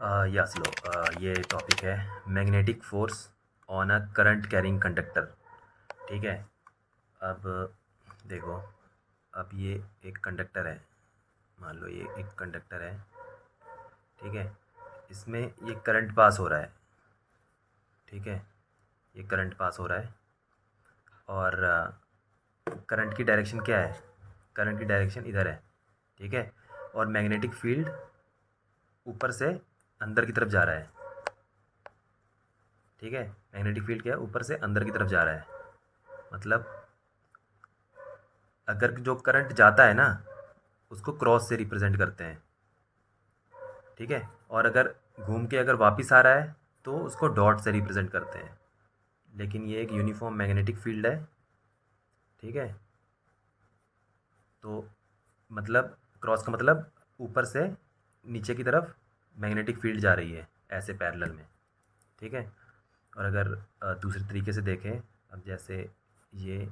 Yes लो, ये topic है magnetic force on a current carrying conductor. ठीक है। अब देखो, अब ये एक कंडक्टर है। मान लो ये एक कंडक्टर है। ठीक है। इसमें ये करंट पास हो रहा है। ठीक है। ये करंट पास हो रहा है और करंट की डायरेक्शन क्या है? करंट की डायरेक्शन इधर है। ठीक है। और मैग्नेटिक फील्ड ऊपर से अंदर की तरफ जा रहा है। ठीक है। मैग्नेटिक फील्ड क्या है? ऊपर से अंदर की तरफ जा रहा है। मतलब अगर जो करंट जाता है ना, उसको क्रॉस से रिप्रेजेंट करते हैं। ठीक है। और अगर घूम के अगर वापस आ रहा है तो उसको डॉट से रिप्रेजेंट करते हैं। लेकिन ये एक यूनिफॉर्म मैग्नेटिक फील्ड है। ठीक है। तो मतलब क्रॉस का मतलब ऊपर से नीचे की तरफ मैग्नेटिक फील्ड जा रही है, ऐसे पैरेलल में। ठीक है। और अगर दूसरे तरीके से देखें, अब जैसे ये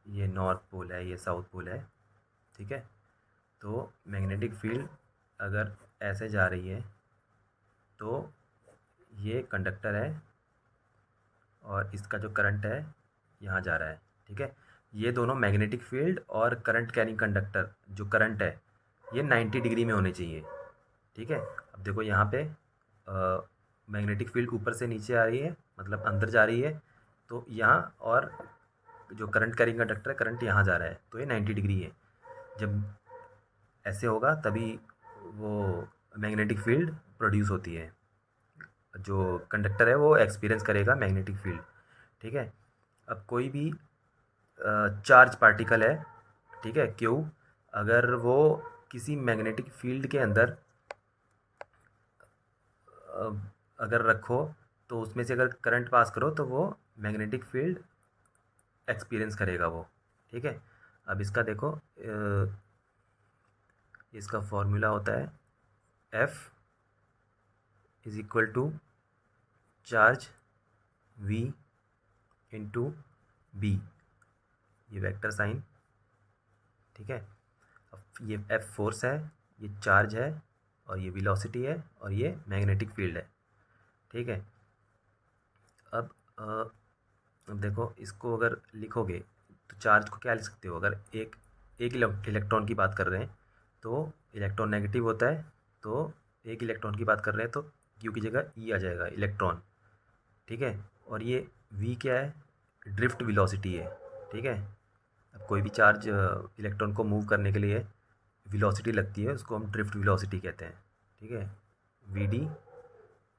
ये नॉर्थ पोल है, ये साउथ पोल है। ठीक है। तो मैग्नेटिक फील्ड अगर ऐसे जा रही है तो ये कंडक्टर है और इसका जो करंट है यहाँ जा रहा है। ठीक है। ये दोनों मैग्नेटिक फील्ड और करंट कैरिंग कंडक्टर जो करंट है, ये 90 डिग्री में होने चाहिए। ठीक है। अब देखो यहाँ पे मैग्नेटिक फील्ड ऊपर से नीचे आ रही है, मतलब अंदर जा रही है। तो यहाँ और जो करंट कैरिंग कंडक्टर है, करंट यहाँ जा रहा है, तो ये 90 डिग्री है। जब ऐसे होगा तभी वो मैग्नेटिक फील्ड प्रोड्यूस होती है। जो कंडक्टर है वो एक्सपीरियंस करेगा मैग्नेटिक फील्ड। ठीक है। अब कोई भी चार्ज पार्टिकल है, ठीक है, क्यू, अगर वो किसी मैग्नेटिक फील्ड के अंदर अ, अगर रखो, तो उसमें से अगर करंट पास करो तो वो मैग्नेटिक फील्ड एक्सपीरियंस करेगा वो। ठीक है। अब इसका देखो, इसका फॉर्मूला होता है F is equal to charge V into B, ये वेक्टर साइन। ठीक है। अब ये एफ फोर्स है, ये चार्ज है, और ये वेलोसिटी है, और ये मैग्नेटिक फील्ड है। ठीक है। अब अब देखो, इसको अगर लिखोगे तो चार्ज को क्या लिख सकते हो? अगर एक एक इलेक्ट्रॉन की बात कर रहे हैं तो इलेक्ट्रॉन नेगेटिव होता है। तो एक इलेक्ट्रॉन की बात कर रहे हैं तो क्यू की जगह ई आ जाएगा, इलेक्ट्रॉन। ठीक है। और ये वी क्या है? ड्रिफ्ट वेलोसिटी है। ठीक है। अब कोई भी चार्ज इलेक्ट्रॉन को मूव करने के लिए वेलोसिटी लगती है, उसको हम ड्रिफ्ट वेलोसिटी कहते हैं। ठीक है। V D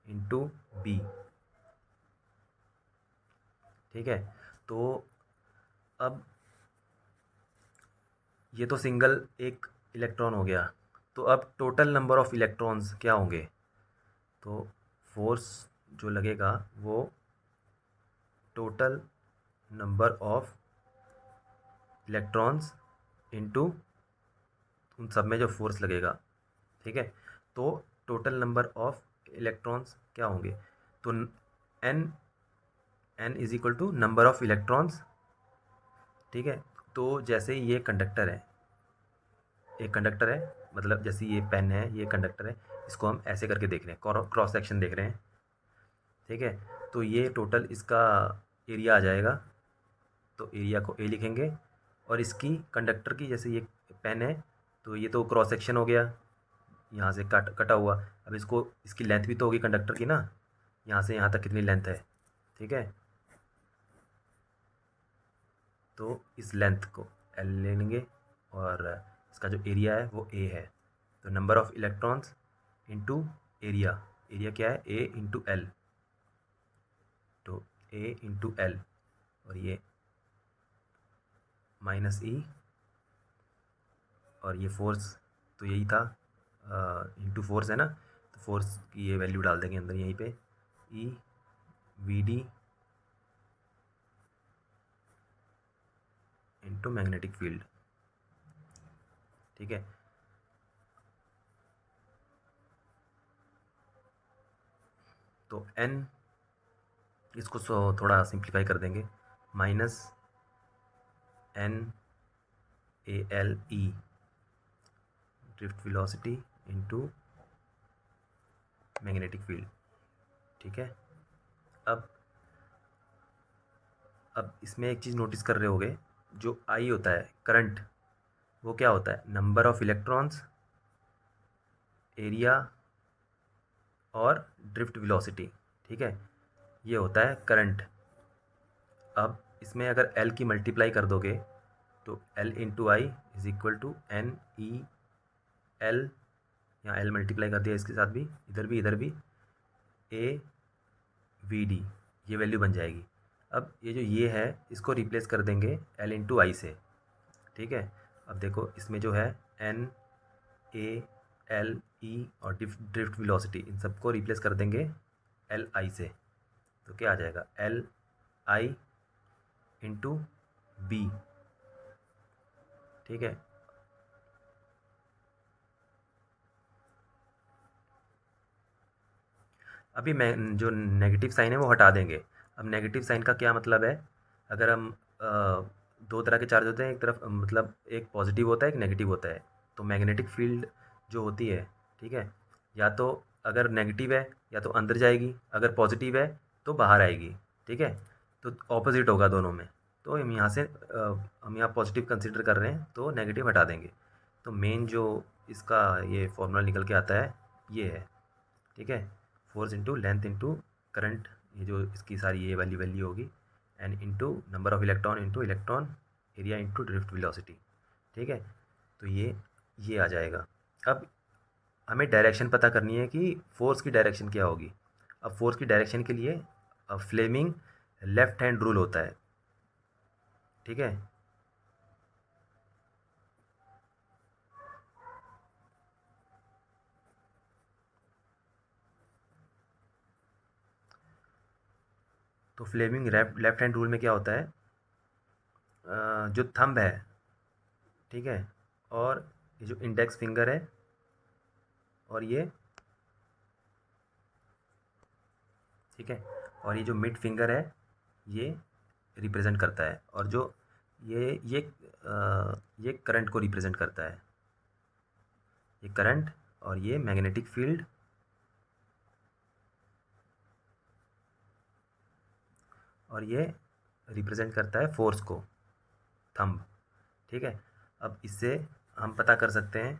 into B. ठीक है। तो अब ये तो सिंगल एक इलेक्ट्रॉन हो गया। तो अब टोटल नंबर ऑफ़ इलेक्ट्रॉन्स क्या होंगे? तो फोर्स जो लगेगा वो total number of electrons into उन सब में जो फोर्स लगेगा। ठीक है। तो टोटल नंबर ऑफ़ इलेक्ट्रॉन्स क्या होंगे? तो N N is equal to number of electrons. ठीक है। तो जैसे ये कंडक्टर है, एक कंडक्टर है, मतलब जैसे ये पेन है, ये कंडक्टर है, इसको हम ऐसे करके देख रहे हैं, क्रॉस सेक्शन देख रहे हैं। ठीक है। तो ये टोटल इसका एरिया आ जाएगा। तो एरिया को ए लिखेंगे। और इसकी कंडक्टर की, जैसे ये पेन है, तो ये तो क्रॉस सेक्शन हो गया, यहाँ से कटा हुआ। अब इसको, इसकी लेंथ भी तो होगी कंडक्टर की ना, यहाँ से यहाँ तक कितनी लेंथ है? ठीक है। तो इस लेंथ को एल ले लेंगे और इसका जो एरिया है वो ए है। तो number of electrons into area, area क्या है? ए इंटू एल। तो ए इंटू एल, और ये माइनस ई, और ये फोर्स तो यही था, इंटू फोर्स है ना, तो फोर्स की ये वैल्यू डाल देंगे अंदर यहीं पे, E V D into magnetic field. ठीक है। तो एन, इसको थोड़ा सिंप्लीफाई कर देंगे, minus N A L E drift velocity into magnetic field. ठीक है, अब इसमें एक चीज़ नोटिस कर रहे होगे, जो आई होता है करंट, वो क्या होता है, नंबर ऑफ इलेक्ट्रॉन्स, एरिया और ड्रिफ्ट वेलोसिटी। ठीक है, ये होता है करंट। अब इसमें अगर L की मल्टीप्लाई कर दोगे तो L into I is equal to N E L, यहाँ L मल्टीप्लाई कर दिया इसके साथ भी, इधर भी ए वी डी, ये वैल्यू बन जाएगी। अब ये जो ये है इसको रिप्लेस कर देंगे L इंटू आई से। ठीक है, अब देखो इसमें जो है एन ए एल ई और ड्रिफ्ट वेलोसिटी, इन सबको रिप्लेस कर देंगे एल आई से, तो क्या आ जाएगा, एल आई इंटू बी। ठीक है, अभी मैं जो नेगेटिव साइन है वो हटा देंगे। अब नेगेटिव साइन का क्या मतलब है, अगर हम दो तरह के चार्ज होते हैं, एक तरफ मतलब एक पॉजिटिव होता है एक नेगेटिव होता है, तो मैग्नेटिक फील्ड जो होती है, ठीक है, या तो अगर नेगेटिव है या तो अंदर जाएगी, अगर पॉजिटिव है तो बाहर आएगी। ठीक है, तो ऑपोजिट होगा दोनों में। तो हम यहाँ से हम यहाँ पॉजिटिव कंसिडर कर रहे हैं तो नेगेटिव हटा देंगे। तो मेन जो इसका ये फॉर्मूला निकल के आता है ये है। ठीक है, force into length into current, ये जो इसकी सारी ये वाली वैल्यू होगी, N into number of electron into electron area into drift velocity. ठीक है, तो ये आ जाएगा। अब हमें डायरेक्शन पता करनी है कि फोर्स की डायरेक्शन क्या होगी। अब फोर्स की डायरेक्शन के लिए फ्लेमिंग लेफ्ट हैंड रूल होता है। ठीक है, तो फ्लेमिंग लेफ्ट हैंड रूल में क्या होता है, जो थंब है, ठीक है, और ये जो इंडेक्स फिंगर है और ये, ठीक है, और ये जो मिड फिंगर है ये रिप्रेजेंट करता है, और जो ये करंट को रिप्रेजेंट करता है, ये करंट, और ये मैग्नेटिक फील्ड, और ये रिप्रेजेंट करता है फोर्स को, थंब। ठीक है, अब इससे हम पता कर सकते हैं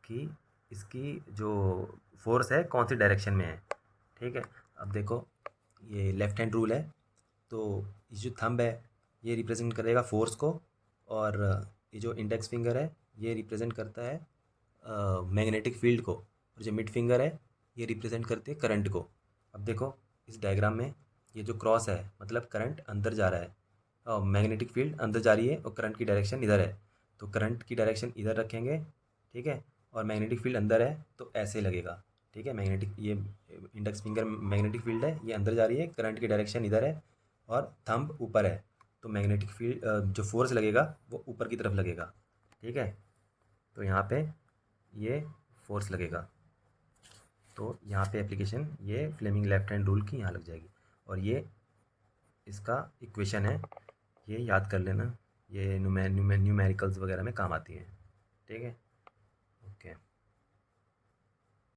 कि इसकी जो फोर्स है कौन सी डायरेक्शन में है। ठीक है, अब देखो ये लेफ्ट हैंड रूल है, तो ये जो थंब है ये रिप्रेजेंट करेगा फोर्स को, और ये जो इंडेक्स फिंगर है ये रिप्रेजेंट करता है मैग्नेटिक फील्ड को, और जो मिड फिंगर है ये रिप्रेजेंट करती है करंट को। अब देखो इस डायग्राम में ये जो क्रॉस है मतलब करंट अंदर जा रहा है और मैग्नेटिक फील्ड अंदर जा रही है, और करंट की डायरेक्शन इधर है, तो करंट की डायरेक्शन इधर रखेंगे। ठीक है, और मैग्नेटिक फील्ड अंदर है तो ऐसे लगेगा। ठीक है, मैग्नेटिक ये इंडेक्स फिंगर मैग्नेटिक फील्ड है, ये अंदर जा रही है, करंट की डायरेक्शन इधर है और थंब ऊपर है, तो मैग्नेटिक फील्ड जो फोर्स लगेगा वो ऊपर की तरफ लगेगा। ठीक है, तो यहाँ पे ये फोर्स लगेगा, तो यहाँ पे एप्लीकेशन ये फ्लेमिंग लेफ्ट हैंड रूल की यहाँ लग जाएगी, और ये इसका इक्वेशन है, ये याद कर लेना, ये न्यूमेरिकल्स वगैरह में काम आती है। ठीक है।